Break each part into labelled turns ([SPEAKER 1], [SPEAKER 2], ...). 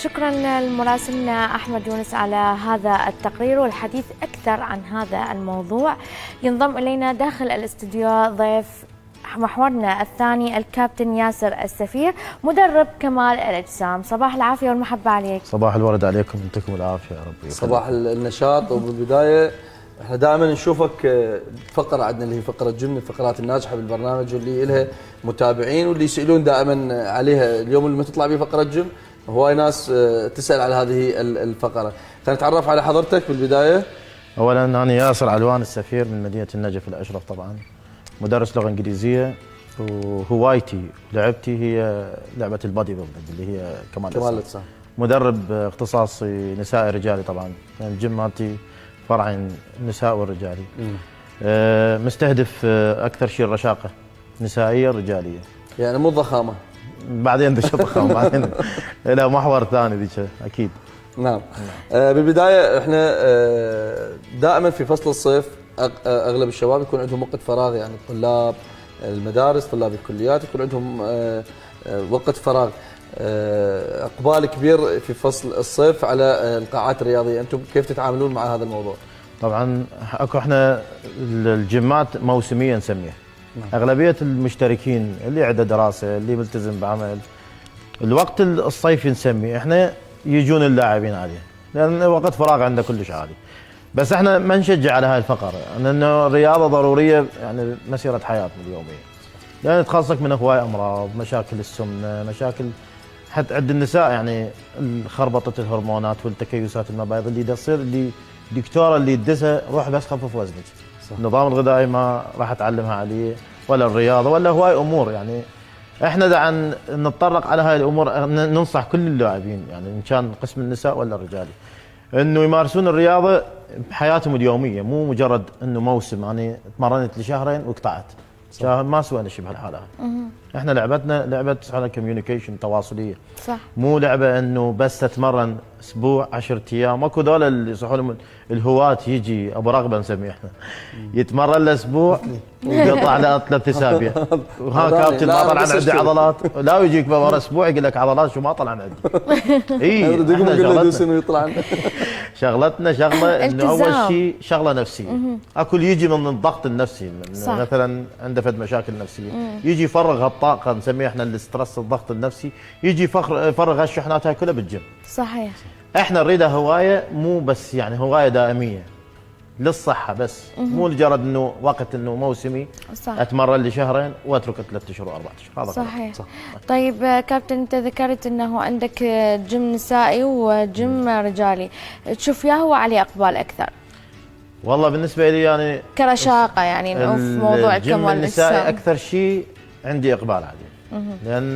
[SPEAKER 1] شكرا لمراسلنا أحمد يونس على هذا التقرير والحديث أكثر عن هذا الموضوع. ينضم إلينا داخل الاستديو ضيف محورنا الثاني الكابتن ياسر السفير مدرب كمال الأجسام. صباح العافية والمحبة عليك.
[SPEAKER 2] صباح الورد عليكم، يعطيكم العافية يا رب.
[SPEAKER 3] صباح النشاط. وبالبداية احنا دائما نشوفك فقرة عندنا اللي هي فقرة جيم من الفقرات الناجحة بالبرنامج واللي لها متابعين واللي يسألون دائما عليها. اليوم لما تطلع به فقرة جيم هواي ناس تسأل على هذه الفقرة. خلينا نتعرف على حضرتك بالبداية.
[SPEAKER 2] أولا أنا ياسر علوان السفير من مدينة النجف الأشرف، طبعا مدرس لغة إنجليزية، وهوايتي لعبتي هي لعبة البادي بيلدينج اللي هي كمال الأجسام. مدرب اختصاصي نسائي رجالي، طبعا يعني الجيم مالتي فرعين نساء والرجالي. مستهدف أكثر شيء الرشاقة نسائية رجالية،
[SPEAKER 3] يعني مو الضخامة.
[SPEAKER 2] بعدين دش الضخامة بعدين لا محور ثاني ذيك أكيد.
[SPEAKER 3] نعم. بالبداية احنا دائما في فصل الصيف اغلب الشباب يكون عندهم وقت فراغ، يعني طلاب المدارس طلاب الكليات يكون عندهم وقت فراغ. اقبال كبير في فصل الصيف على القاعات الرياضيه، انتم كيف تتعاملون مع هذا الموضوع؟
[SPEAKER 2] طبعا اكو احنا الجيمات موسميه نسميها. اغلبيه المشتركين اللي عنده دراسه اللي ملتزم بعمل الوقت الصيفي نسميه احنا يجون اللاعبين عليه، لان وقت فراغ عنده كلش عالي. بس احنا ما نشجع على هاي الفقره، لانه الرياضه ضروريه يعني مسيره حياتنا اليوميه. يعني تخلصك من هواي امراض، مشاكل السمنه، مشاكل حتى عند النساء يعني خربطه الهرمونات والتكيسات المبايض اللي تصير اللي دكتوره اللي تدسها روح بس خفف وزنك. النظام الغذائي ما راح تعلمها عليه ولا الرياضه ولا هواي امور. يعني احنا دعنا نتطرق على هاي الامور، ننصح كل اللاعبين يعني ان كان قسم النساء ولا الرجالي انه يمارسون الرياضه بحياتهم اليوميه، مو مجرد انه موسم يعني تمرنت لشهرين وقطعت. ما سوينا شيء بهالحاله. احنا لعبتنا لعبه على كوميونيكيشن تواصليه، صح، مو لعبه انه بس تتمرن اسبوع 10 ايام. اكو ذول اللي يصحوا لهم الهواة يجي ابو رغبه نسميه احنا، يتمرن له اسبوع ويقطع له 3 اسابيع. وها كابتن ما طلع عندي عضلات، لا يجيك ورا اسبوع يقول لك عضلات شو ما طلع عندي. اي شغلتنا شغله انه اول شيء شغله نفسيه. اكو اللي يجي من الضغط النفسي، مثلا عنده فد مشاكل نفسيه يجي يفرغ هالطاقه نسميه احنا الاسترس الضغط النفسي، يجي يفرغ هالشحنات هاي كلها بالجيم. صحيح. احنا نريدها هوايه، مو بس يعني هوايه دائميه للصحه بس، مو مجرد انه وقت انه موسمي صح. اتمرن لي شهرين واترك 3 اشهر و4 اشهر. هذا صحيح. صح.
[SPEAKER 1] طيب كابتن انت ذكرت انه عندك جيم نسائي وجيم رجالي، تشوف يا هو عليه اقبال اكثر؟
[SPEAKER 2] والله بالنسبه لي يعني
[SPEAKER 1] كرشاقه يعني في موضوع
[SPEAKER 2] الجيم النسائي اكثر شيء عندي اقبال عليه. لان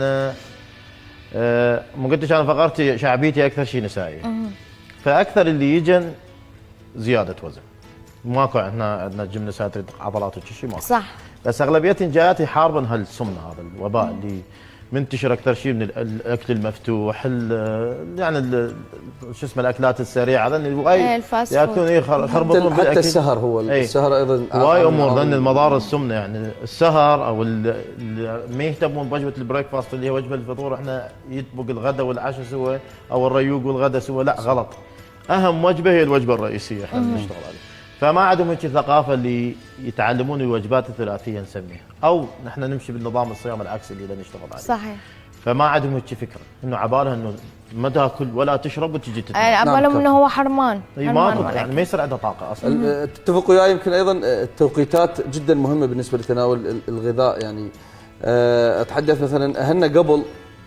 [SPEAKER 2] ما قلتش انا فقرتي شعبيتي اكثر شيء نسائي. فاكثر اللي يجن زياده وزن. ماكو عندنا جيم نسائي تريد عضلات وشي شيء ماكو. صح. بس اغلبيتهم جايات يحاربون هالسمنه، هذا الوباء اللي منتشر اكثر شيء من الاكل المفتوح، يعني شو اسمه الاكلات السريعه، لان ياكلون يخربطون
[SPEAKER 3] بالاكل. حتى السهر هو السهر ايضا
[SPEAKER 2] واي امور، لان المضار السمنه يعني السهر او ما يهتمون بوجبه البريك فاست اللي هي وجبه الفطور. احنا يطبق الغداء والعشاء سوا او الريوق والغداء سوا، لا غلط. اهم وجبه هي الوجبه الرئيسيه احنا نشتغل عليها. فما عندهم هيك ثقافه اللي يتعلمون الوجبات الثلاثيه نسميها، او نحن نمشي بالنظام الصيام العكسي اللي نشتغل عليه. صحيح. فما عندهم هيك فكره انه عبالها انه ما تاكل ولا تشرب وتجي تتمرن.
[SPEAKER 1] عبالهم انه هو حرمان.
[SPEAKER 2] اي ما يعني ما يصير عنده طاقه اصلا.
[SPEAKER 3] تتفقوا وياي يمكن ايضا التوقيتات جدا مهمه بالنسبه لتناول الغذاء. يعني اتحدث مثلا اهلنا قبل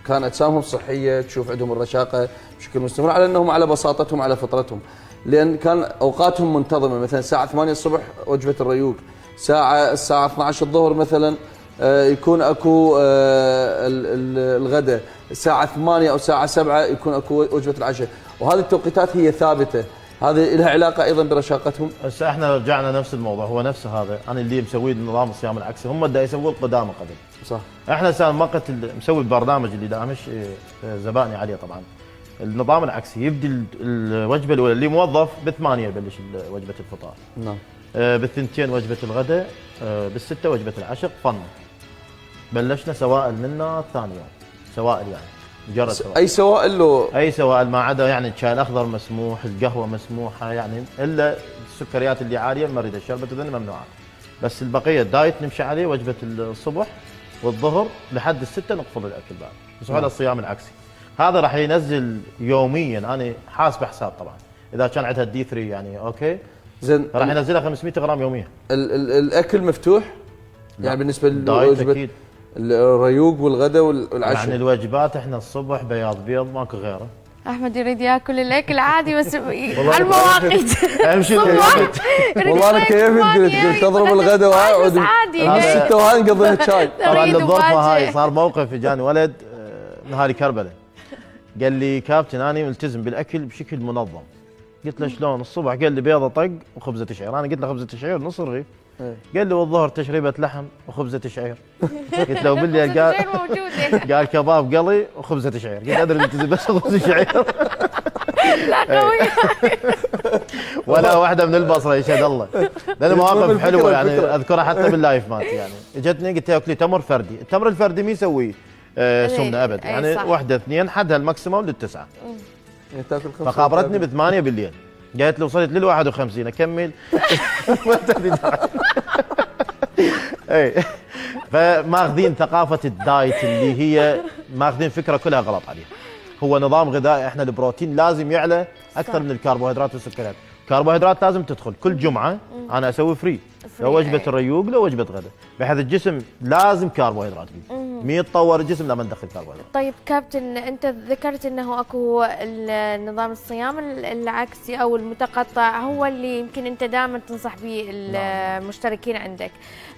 [SPEAKER 3] كان اجسامهم صحيه، تشوف عندهم الرشاقه بشكل مستمر على انهم على بساطتهم على فطرتهم، لان كان اوقاتهم منتظمه. مثلا الساعه 8 الصبح وجبه الريوق، الساعه 12 الظهر مثلا يكون اكو الغداء، الساعه 8 او الساعه 7 يكون اكو وجبه العشاء، وهذه التوقيتات هي ثابته. هذه لها علاقه ايضا برشاقتهم.
[SPEAKER 2] هسه احنا رجعنا نفس الموضوع، هو نفسه هذا انا اللي مسوي نظام الصيام العكسي، هم دا يسووا القدامى قبل. صح. احنا صار وقت مسوي البرنامج اللي دامش زبائني عليه طبعا. النظام العكسي يبدي الوجبه الاولى اللي موظف ب8 يبلش وجبه الفطار. نعم. بالثنتين وجبه الغداء، بالسته وجبه العشاء. فن بلشنا سوائل منا ثاني يوم، سوائل يعني مجرد سوائل.
[SPEAKER 3] اي سوائل له
[SPEAKER 2] اي سوائل ما عدا يعني الشاي الاخضر مسموح، القهوه مسموحه يعني، الا السكريات اللي عاليه ما نريد الشربت وذني ممنوعات. بس البقيه الدايت نمشي عليه، وجبه الصبح والظهر لحد الستة نقفل الاكل بعد، بس على الصيام العكسي. هذا راح ينزل يوميا، انا حاسب حساب طبعا اذا كان عندها الدي 3 يعني اوكي
[SPEAKER 3] زين،
[SPEAKER 2] راح ينزلها 500 غرام يوميا.
[SPEAKER 3] الاكل مفتوح يعني بالنسبه
[SPEAKER 2] للوجبه
[SPEAKER 3] للوجبه الريوق والغداء والعشاء؟
[SPEAKER 2] يعني الوجبات احنا الصبح بياض بيض ماكو غيره.
[SPEAKER 1] احمد يريد ياكل الاكل عادي بس على المواقيت.
[SPEAKER 2] امشي
[SPEAKER 3] والله انا كيفي قلت اضرب الغداء واقعد من 6 وهاي نقضيها شاي.
[SPEAKER 2] طبعا الظرفه هاي صار موقف، اجاني ولد نهاري كربلاء قال لي كابتن انا ملتزم بالاكل بشكل منظم. قلت له شلون؟ الصبح قال لي بيضه طق وخبزه شعير، انا قلت له خبزه شعير نص رغيف. قال لي والظهر تشريبه لحم وخبزه شعير. قلت له بالليل قال كباب قلي وخبزه شعير. قلت ادري ملتزم بس خبزه شعير.
[SPEAKER 1] لا قوي.
[SPEAKER 2] ولا واحده من البصره يشهد الله، لان مواقف حلوه يعني اذكرها حتى باللايف مات. يعني اجتني قلت له اكلي تمر فردي، التمر الفردي مين يسوي سمنه ابد يعني، واحده اثنين حدها الماكسيموم للتسعه. فخابرتني ب8 بالليل، قالت لي وصلت لل51 اكمل. اي فماخذين ثقافه الدايت اللي هي ماخذين فكره كلها غلط عليها. هو نظام غذائي، احنا البروتين لازم يعلى اكثر من الكربوهيدرات والسكريات. الكربوهيدرات لازم تدخل كل جمعه، انا اسوي فري لو وجبه الريوق لو وجبه غداء، بحيث الجسم لازم كربوهيدرات فيه. مين يتطور الجسم لما ندخل كربوهيدرات.
[SPEAKER 1] طيب كابتن، انت ذكرت انه اكو نظام الصيام العكسي او المتقطع هو اللي يمكن انت دائما تنصح به المشتركين عندك.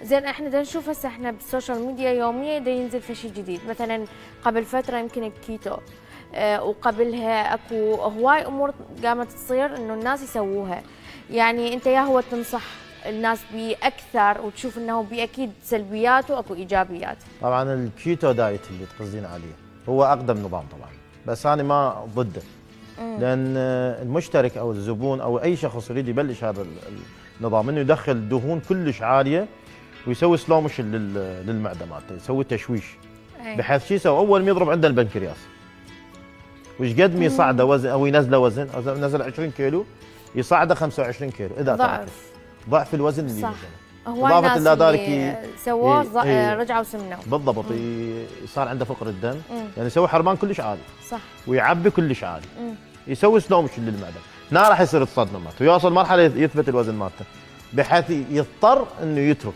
[SPEAKER 1] زين احنا دا نشوف هسه احنا بالسوشيال ميديا يوميا دا ينزل في شيء جديد، مثلا قبل فتره يمكن الكيتو، وقبلها اكو هواي امور قامت تصير انه الناس يسووها. يعني انت يا هو تنصح الناس بيه اكثر وتشوف انه بيه اكيد سلبيات واكو ايجابيات؟
[SPEAKER 2] طبعا الكيتو دايت اللي تقصدين عليه هو اقدم نظام طبعا، بس انا ما ضده. لان المشترك او الزبون او اي شخص يريد يبلش هذا النظام انه يدخل دهون كلش عاليه ويسوي سلو موشن للمعده مالته، يسوي تشويش. بحيث شو يسوي؟ اول ما يضرب عنده البنكرياس وش قد ما يصعده وزن او ينزله وزن، نزل 20 كيلو يصعده 25 كيلو اذا ضعف الوزن اللي
[SPEAKER 1] صح.
[SPEAKER 2] نزله. اضافه الى ذلك
[SPEAKER 1] سووه رجعوا سمنوا
[SPEAKER 2] بالضبط. صار عنده فقر الدم، يعني يسوي حرمان كلش عالي
[SPEAKER 1] صح،
[SPEAKER 2] ويعبي كلش عالي. يسوي سلو موشن للمعده، هنا راح يصير تصدم مالته ويوصل مرحله يثبت الوزن مالته بحيث يضطر انه يترك،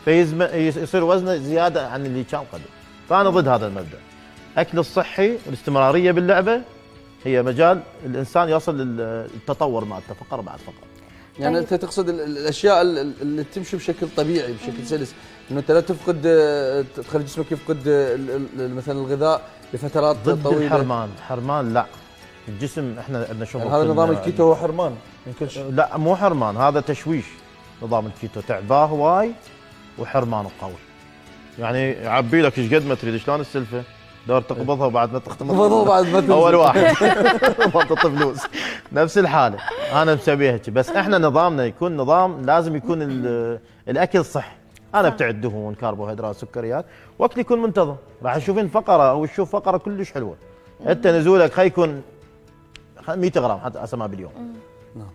[SPEAKER 2] فيصير وزنه زياده عن اللي كان قبل. فانا ضد هذا المبدا. اكل الصحي والاستمراريه باللعبه هي مجال الانسان يصل للتطور مالته فقره بعد فقره.
[SPEAKER 3] يعني انت تقصد الاشياء اللي تمشي بشكل طبيعي بشكل سلس، انه انت لا تفقد تخلي جسمك يفقد مثلا الغذاء لفترات
[SPEAKER 2] ضد
[SPEAKER 3] طويله.
[SPEAKER 2] حرمان لا، الجسم احنا عندنا شغل.
[SPEAKER 3] يعني هذا نظام الكيتو هو حرمان يمكن
[SPEAKER 2] لا مو حرمان، هذا تشويش. نظام الكيتو تعباه هواي وحرمان قوي، يعني يعبي لك ايش قد ما تريد. شلون السلفه؟ دور تقبضها وبعد ما تختمها
[SPEAKER 3] بعد ما
[SPEAKER 2] اول واحد ضبط فلوس. نفس الحاله انا مسويها هيك. بس احنا نظامنا يكون نظام لازم يكون الاكل صحي. انا ابتعد دهون كربوهيدرات سكريات واكل يكون منتظم. راح تشوفين فقره او تشوف فقره كلش حلوه. انت نزولك خي يكون 100 غرام حتى اسمها باليوم،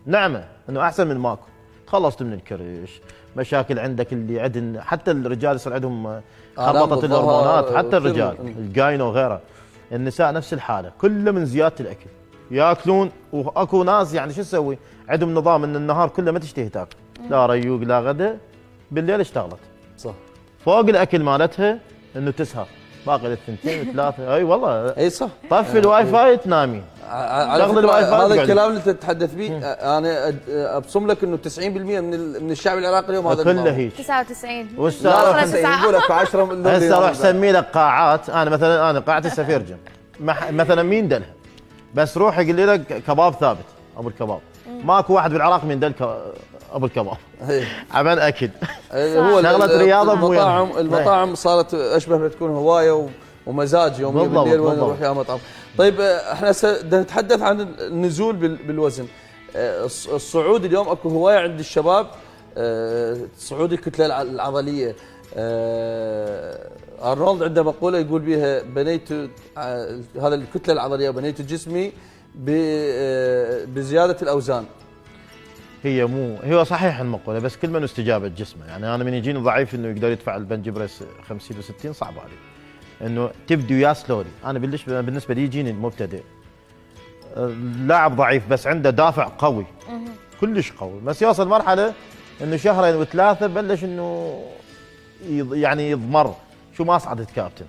[SPEAKER 2] نعمه انه احسن من ماكو. خلصت من الكرش، مشاكل عندك اللي عندن، حتى الرجال يصير عندهم خربطه الهرمونات، حتى الرجال الجاينو وغيره. النساء نفس الحاله، كله من زياده الاكل ياكلون. واكو ناس يعني شو تسوي؟ عندهم نظام ان النهار كله ما تشتهي تاكل، لا ريوق لا غدا، بالليل اشتغلت
[SPEAKER 3] صح
[SPEAKER 2] فوق الاكل مالتها انه تسهر باقي للثنتين وثلاثه. اي والله
[SPEAKER 3] اي صح.
[SPEAKER 2] طفي الواي فاي تنامين.
[SPEAKER 3] هذا الكلام اللي تتحدث به انا ابصم لك انه 90% من الشعب العراقي اليوم هذا
[SPEAKER 2] كله هيك
[SPEAKER 1] 99
[SPEAKER 3] يقول لك 10 من
[SPEAKER 2] هسه روح سمي لك قاعات. انا مثلا انا قاعه السفيرجن مثلا مين دلها؟ بس روح يقول لي لك كباب ثابت ابو الكباب، ماكو واحد بالعراق من دل ابو الكباب عمل اكل.
[SPEAKER 3] هو
[SPEAKER 2] شغله رياضه.
[SPEAKER 3] المطاعم صارت اشبه بتكون هوايه ومزاج يوميا بالليل وين نروح يا مطعم. طيب احنا نتحدث عن النزول بالوزن. الصعود اليوم اكو هوايه عند الشباب، صعود الكتله العضليه. ارنولد عنده مقوله يقول بها بنيت هذا الكتله العضليه، بنيت جسمي بزياده الاوزان.
[SPEAKER 2] هو صحيح المقوله، بس كل من استجابه جسمه. يعني انا من يجيني ضعيف انه يقدر يدفع البنج بريس 50 و60 صعب علي، انه تبدي وياه سلوري. انا بالنسبه لي يجيني المبتدئ لاعب ضعيف بس عنده دافع قوي كلش قوي، بس يوصل مرحله انه شهرين وثلاثه بلش انه يعني يضمر، شو ما صعدت كابتن.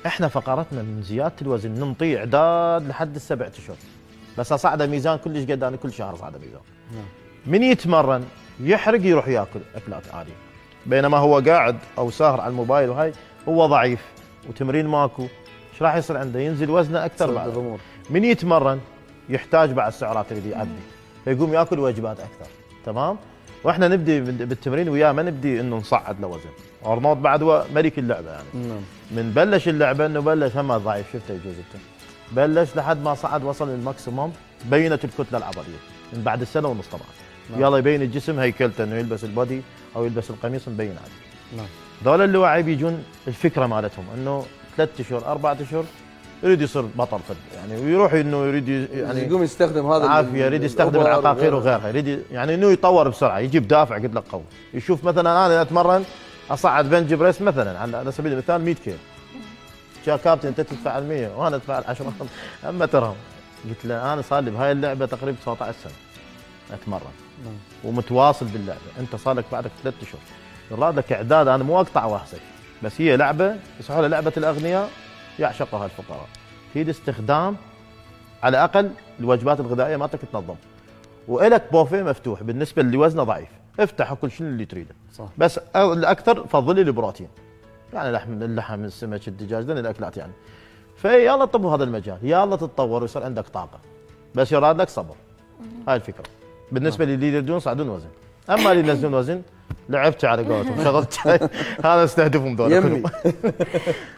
[SPEAKER 2] احنا فقرتنا من زياده الوزن ننطي اعداد لحد ال7 اشهر، بس اصعد ميزان كلش قد انا كل شهر اصعد ميزان. من يتمرن يحرق يروح ياكل اكلات عاليه، بينما هو قاعد او ساهر على الموبايل وهاي هو ضعيف وتمرين ماكو، ايش راح يصير عنده؟ ينزل وزنه اكثر بعد. من يتمرن يحتاج بعد السعرات اللي يعبي، فيقوم ياكل وجبات اكثر. تمام؟ واحنا نبدي بالتمرين وياه، ما نبدي انه نصعد له وزن. ارنولد بعد هو ملك اللعبه يعني. من بلش اللعبه انه بلش هم ضعيف، شفته يجوز بلش لحد ما صعد وصل للماكسيموم، بينت الكتله العضليه من بعد السنه ونص طبعا. يلا يبين الجسم هيكلته، انه يلبس البودي او يلبس القميص مبين عادي. ذول اللواعي بيجون الفكره مالتهم انه 3 اشهر 4 اشهر يريد يصير بطل يعني، ويروح انه يريد يعني
[SPEAKER 3] يقوم يستخدم هذا
[SPEAKER 2] عافيه، يريد يستخدم العقاقير وغيرها، يريد يعني انه يطور بسرعه، يجيب دافع قلت لك قوي. يشوف مثلا انا اتمرن اصعد بنج بريس مثلا على سبيل المثال 100 كيلو، يا كابتن انت تدفع 100 وانا ادفع 10 اما ترهم. قلت له انا صار لي بهاي اللعبه تقريبا 19 سنه اتمرن ومتواصل باللعبه، انت صار لك بعدك 3 اشهر، يراد لك اعداد. انا مو اقطع واحسك، بس هي لعبه يصحوا لعبه الاغنياء يعشقها الفقراء. هي استخدام على الاقل الوجبات الغذائيه مالتك تنظم، والك بوفيه مفتوح بالنسبه اللي وزنه ضعيف، افتح كل شيء اللي تريده. صح. بس الاكثر فضل لي البروتين، يعني اللحم السمك الدجاج ذن الاكلات يعني. فيلا طبوا هذا المجال، يلا تتطور ويصير عندك طاقه، بس يراد لك صبر. هاي الفكره بالنسبه للي يريدون يصعدون وزن. اما اللي ينزلون وزن لعبت على قولتهم، شغلت هذا استهدفهم ذولا كلهم.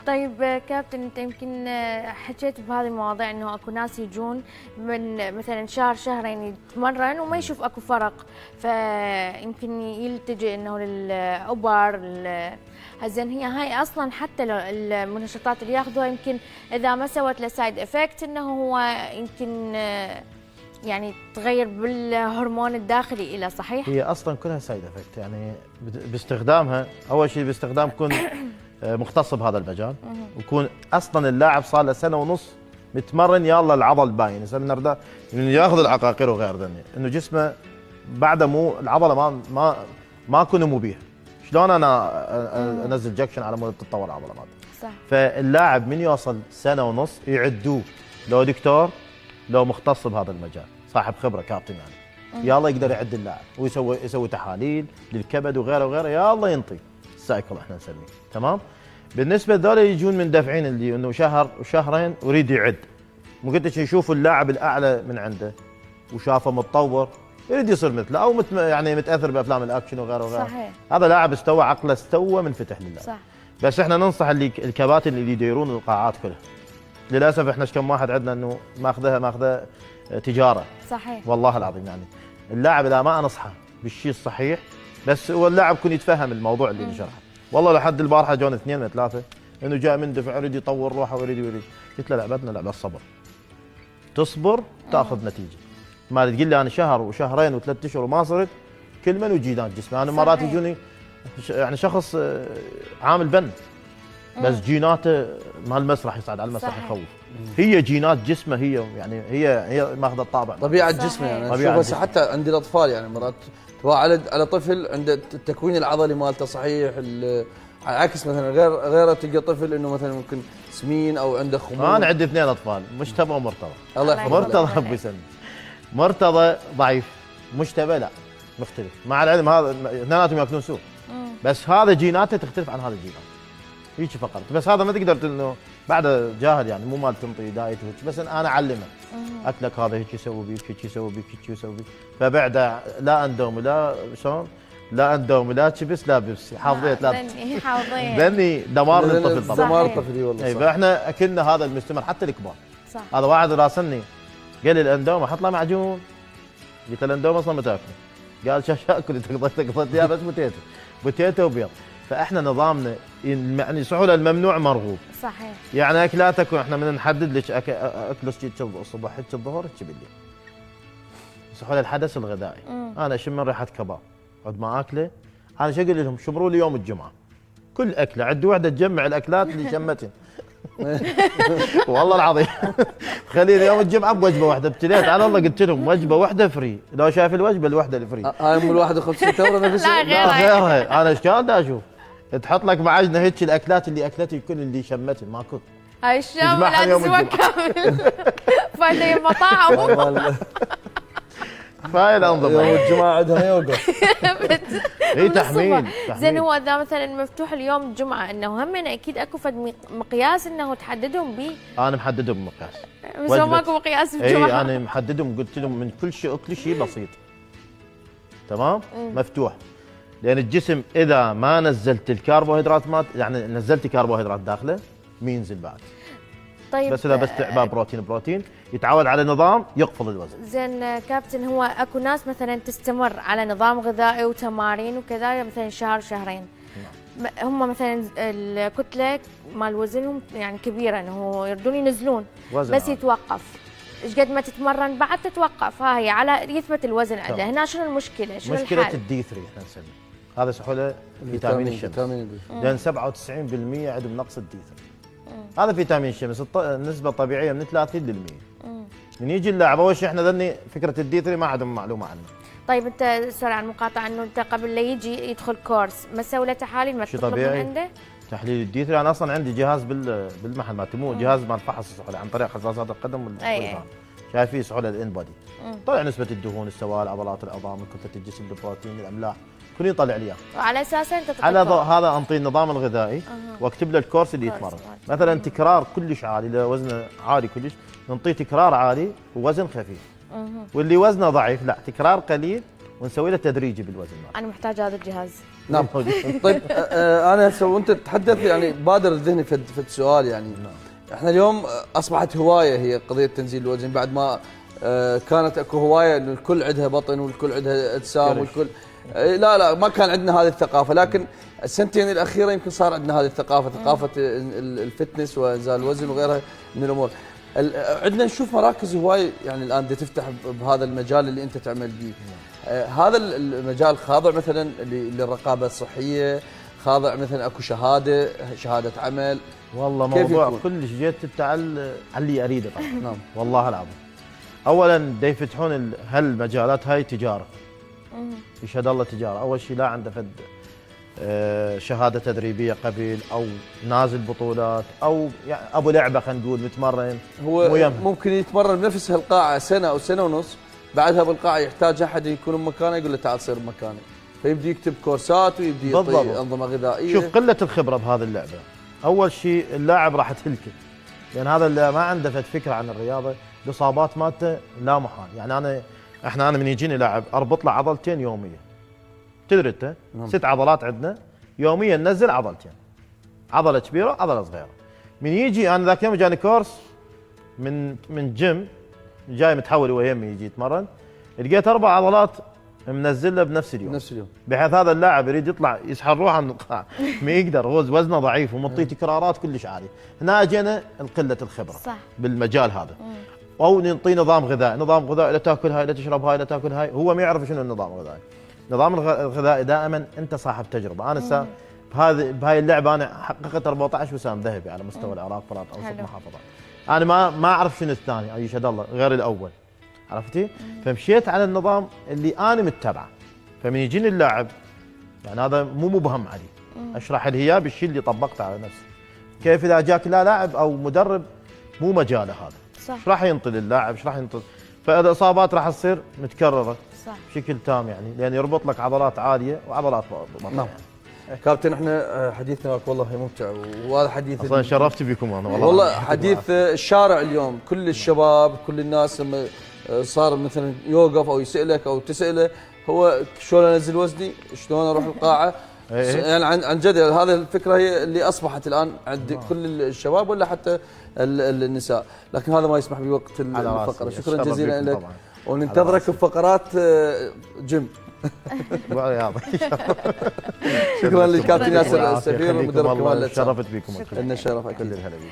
[SPEAKER 1] طيب كابتن، انت يمكن حكيت بهذه المواضيع انه اكو ناس يجون من مثلا شهر شهرين يتمرن وما يشوف اكو فرق، فيمكن يلتجئ انه للابر هزين. هاي اصلا حتى المنشطات اللي ياخذوها يمكن اذا ما سوت له سايد افكت انه هو يمكن يعني تغير بالهرمون الداخلي إلى صحيح؟
[SPEAKER 2] هي اصلا كلها سايد افكت، يعني باستخدامها اول شيء باستخدام كون مختص بهذا المجال، ويكون اصلا اللاعب صار له سنه ونص متمرن، يلا العضل باين يسمى انه ياخذ العقاقير وغير ذني، انه جسمه بعده مو العضله ما كون نمو بيها. شلون انا انزل جكشن على مود تتطور العضله مالته؟
[SPEAKER 1] صح.
[SPEAKER 2] فاللاعب من يوصل سنه ونص يعدوه لو دكتور لو مختص بهذا المجال، صاحب خبره كابتن يعني، يلا يقدر يعد اللاعب ويسوي تحاليل للكبد وغيره وغيره، يلا ينطي السايكل احنا نسميه. تمام؟ بالنسبه لذول يجون من دافعين اللي انه شهر وشهرين ويريد يعد، مو قلت يشوفوا اللاعب الاعلى من عنده وشافه متطور يريد يصير مثله، او يعني متاثر بافلام الاكشن وغيره وغيره.
[SPEAKER 1] صحيح.
[SPEAKER 2] هذا لاعب استوى عقله استوى منفتح لله.
[SPEAKER 1] صح.
[SPEAKER 2] بس احنا ننصح الكباتن اللي يديرون القاعات كلها. للاسف احنا كم واحد عندنا انه ماخذه تجاره.
[SPEAKER 1] صحيح.
[SPEAKER 2] والله العظيم يعني اللاعب اذا ما انصحه بالشيء الصحيح، بس هو اللاعب يكون يتفهم الموضوع اللي نشرحه. والله لحد البارحه جون 2 من 3 انه جاء مندفع يريد يطور روحه ويريد. قلت له لعبتنا لعبه الصبر. تصبر تاخذ نتيجه. ما تقول لي انا شهر وشهرين و3 اشهر وما صرت، كل من وجينات جسمي. انا مرات يجوني يعني شخص عامل بن بس جيناته مال المسرح يصعد على المسرح يخوف. هي جينات جسمه، هي يعني هي ماخذه الطابع
[SPEAKER 3] طبيعه جسمه يعني. طبيعة جسمه. حتى عند الاطفال يعني مرات على طفل عنده التكوين العضلي مالته صحيح، على عكس مثلا غيره تلقى طفل انه مثلا ممكن سمين او عنده خمول.
[SPEAKER 2] انا عندي 2 اطفال، مجتبى ومرتضى.
[SPEAKER 3] الله يحفظه.
[SPEAKER 2] مرتضى ربي يسلمك. مرتضى ضعيف، مجتبى لا مختلف، مع العلم هذا اثنيناتهم ياكلون سوق، بس هذا جيناته تختلف عن هذا الجينات. هيك فقط، بس هذا ما تقدر انه بعد جاهل يعني، مو مال تنطي دايت وهيك، بس انا اعلمه اكلك هذا هيك يسوي بيك، هيك يسوي بيك، هيك يسوي بيك، فبعده لا اندومي لا شلون، لا اندومي لا شبس لا بيبسي، حافظيت لا
[SPEAKER 1] ذني حافظين
[SPEAKER 2] ذني دمار للطفل طبعا.
[SPEAKER 3] دمار الطفل اي والله.
[SPEAKER 2] فاحنا اكلنا هذا المستمر حتى الكبار.
[SPEAKER 1] صح.
[SPEAKER 2] هذا واحد راسلني قال لي الاندومي احط له معجون، قلت له الاندومي اصلا ما تاكله، قال شو اكل انت قضيت اياه بس بوتيتو وبيض. فاحنا نظامنا يعني سحول الممنوع مرغوب.
[SPEAKER 1] صحيح.
[SPEAKER 2] يعني اكلاتك احنا من نحدد لك اكلك الصبح هيك الظهر هيك بالليل. سحول الحدث الغذائي. انا اشم ريحه كباب بعد ما اكله، انا شو اقول لهم؟ شمروا لي يوم الجمعه كل اكله عندي وحده تجمع الاكلات اللي شمتن. والله العظيم خليني يوم الجمعه بوجبه واحده. ابتديت على الله قلت لهم وجبه واحده فري، لو شايف الوجبه الوحده الفري.
[SPEAKER 3] هاي ام ال 51 تمره نفس
[SPEAKER 1] لا
[SPEAKER 2] غيرها. انا ايش كان دا اشوف تحط لك معجنه هيك الاكلات اللي اكلتي كل اللي شمتن ماكو.
[SPEAKER 1] هاي الشام لا تسوى كامل. فايده المطاعم.
[SPEAKER 2] فاي الانظمه
[SPEAKER 3] يوم الجمعه عندها ما يوقف.
[SPEAKER 2] اي تحميل.
[SPEAKER 1] زين هو اذا مثلا مفتوح اليوم الجمعه انه هم اكيد اكو فد مقياس انه تحددهم به.
[SPEAKER 2] انا محددهم بمقياس.
[SPEAKER 1] بس هو ماكو مقياس الجمعه.
[SPEAKER 2] اي انا محددهم قلت لهم من كل شيء بسيط. تمام؟ مفتوح. لان الجسم اذا ما نزلت الكربوهيدرات يعني نزلت كربوهيدرات داخله ما ينزل بعد.
[SPEAKER 1] طيب
[SPEAKER 2] بس اذا بس تعبان بروتين يتعود على نظام يقفل الوزن.
[SPEAKER 1] زين كابتن، هو اكو ناس مثلا تستمر على نظام غذائي وتمارين وكذا مثلا شهر شهرين. هم مثلا الكتله مال وزنهم يعني كبيره انه يردون ينزلون بس يتوقف. ايش قد ما تتمرن بعد تتوقف. ها هي على يثبت الوزن عنده. هنا شنو المشكله؟ شنو
[SPEAKER 2] مشكله
[SPEAKER 1] الحل؟
[SPEAKER 2] الدي 3 احنا نسميه هذا سحوله فيتامين الشمس. لان 97% عندهم نقص الدي 3. هذا فيتامين الشمس النسبه الطبيعيه من 30 لل100. من يجي اللاعب اول شيء احنا ذني فكره الدي 3 ما عندهم معلومه عنه.
[SPEAKER 1] طيب انت سوري على المقاطعه، انه انت قبل لا يجي يدخل كورس ما سوى له تحاليل؟ ما تطلب من عنده
[SPEAKER 2] تحليل الدي 3؟ انا اصلا عندي جهاز بالمحل مالتي، مو جهاز مال فحص السحوله عن طريق حساسات القدم والرجل. شايفين سحوله الان بودي، طلع نسبه الدهون، السوائل، عضلات العظام، كتله الجسم، البروتين، الاملاح، كله يطلع لي اياه.
[SPEAKER 1] وعلى اساسه انت
[SPEAKER 2] على هذا انطيه النظام الغذائي واكتب له الكورس اللي يتمرن. مثلا تكرار كلش عالي، اذا وزنه عالي كلش نعطيه تكرار عالي ووزن خفيف. واللي وزنه ضعيف لا تكرار قليل ونسوي له تدريجي بالوزن ماله.
[SPEAKER 1] انا محتاج هذا الجهاز.
[SPEAKER 3] نعم. طيب انا هسه وانت تتحدث يعني بادر ذهني في السؤال يعني. احنا اليوم اصبحت هوايه هي قضيه تنزيل الوزن، بعد ما كانت اكو هوايه انه الكل عندها بطن والكل عندها اجسام والكل لا ما كان عندنا هذه الثقافه، لكن السنتين الاخيره يمكن صار عندنا هذه الثقافه، ثقافه الفتنس وانزال الوزن وغيرها من الامور. عندنا نشوف مراكز هواي يعني الان تفتح بهذا المجال اللي انت تعمل به. هذا المجال خاضع مثلا للرقابه الصحيه، خاضع مثلا اكو شهاده عمل؟
[SPEAKER 2] والله موضوع كلش جيت على اللي اريده طبعا. نعم والله العظيم. اولا دا يفتحون هالمجالات هاي تجاره. يشهد الله تجاره. اول شيء لا عنده فد شهاده تدريبيه قبل او نازل بطولات او يعني ابو لعبه خلينا نقول متمرن.
[SPEAKER 3] هو ممكن يتمرن بنفس هالقاعه سنه او سنه ونص، بعدها بالقاعه يحتاج احد يكون بمكانه يقول له تعال صير بمكانه، فيبدي يكتب كورسات ويبدي يعطي انظمه غذائيه.
[SPEAKER 2] شوف قله الخبره بهذه اللعبه. اول شيء اللاعب راح تهلكه، لان هذا اللي ما عنده فكره عن الرياضه الاصابات مالته لا محال. يعني انا من يجيني لاعب اربط له عضلتين يوميا. تدري انت 6 عضلات عندنا يوميا ننزل عضلتين، عضله كبيره عضله صغيره. من يجي انا ذاك يوم جاني كورس من جيم جاي متحول هو يمي يجي يتمرن، لقيت 4 عضلات منزل له بنفس اليوم. بحيث هذا اللاعب يريد يطلع يسحب روحه من القاع ما يقدر، هو وزنه ضعيف ومعطيه تكرارات كلش عاليه. هنا اجينا قله الخبره صح بالمجال هذا. او نعطيه نظام غذائي، لا تاكل هاي لا تشرب هاي لا تاكل هاي، هو ما يعرف شنو النظام الغذائي. النظام الغذائي دائما انت صاحب تجربه. انا بهاي اللعبه انا حققت 14 وسام ذهبي على مستوى العراق 3 او 6 محافظات. انا ما اعرف شنو الثاني اي يشهد الله غير الاول، عرفتي؟ فمشيت على النظام اللي انا متبعه. فمن يجيني اللاعب يعني هذا مو مبهم علي، اشرح له اياه بالشيء اللي طبقته على نفسي. كيف اذا جاك لا لاعب او مدرب مو مجاله هذا صح، ايش راح ينطي للاعب، ايش راح ينطي، فالاصابات راح تصير متكرره صح بشكل تام يعني، لان يربط لك عضلات عاليه وعضلات بطيئه. نعم
[SPEAKER 3] كابتن احنا حديثنا معك والله ممتع، وهذا حديث
[SPEAKER 2] اصلا شرفت بكم انا
[SPEAKER 3] والله حديث الشارع اليوم. كل الشباب كل الناس لما صار مثلا يوقف او يسالك او تساله هو شلون انزل وزني، شلون اروح القاعه، يعني عن جد هذه الفكره هي اللي اصبحت الان عند كل الشباب ولا حتى النساء، لكن هذا ما يسمح بوقت الفقره. شكرا جزيلا لك وننتظرك بفقرات جيم.
[SPEAKER 2] ورياضه
[SPEAKER 3] شكرا لك كابتن ياسر السفير
[SPEAKER 2] يخليكم
[SPEAKER 3] والمدرب
[SPEAKER 2] الله،
[SPEAKER 3] كمال الأجسام.
[SPEAKER 2] شرفت بكم.
[SPEAKER 1] شكراً.
[SPEAKER 3] لنا الشرف
[SPEAKER 2] كل
[SPEAKER 3] اكيد.
[SPEAKER 2] الهلا بيك.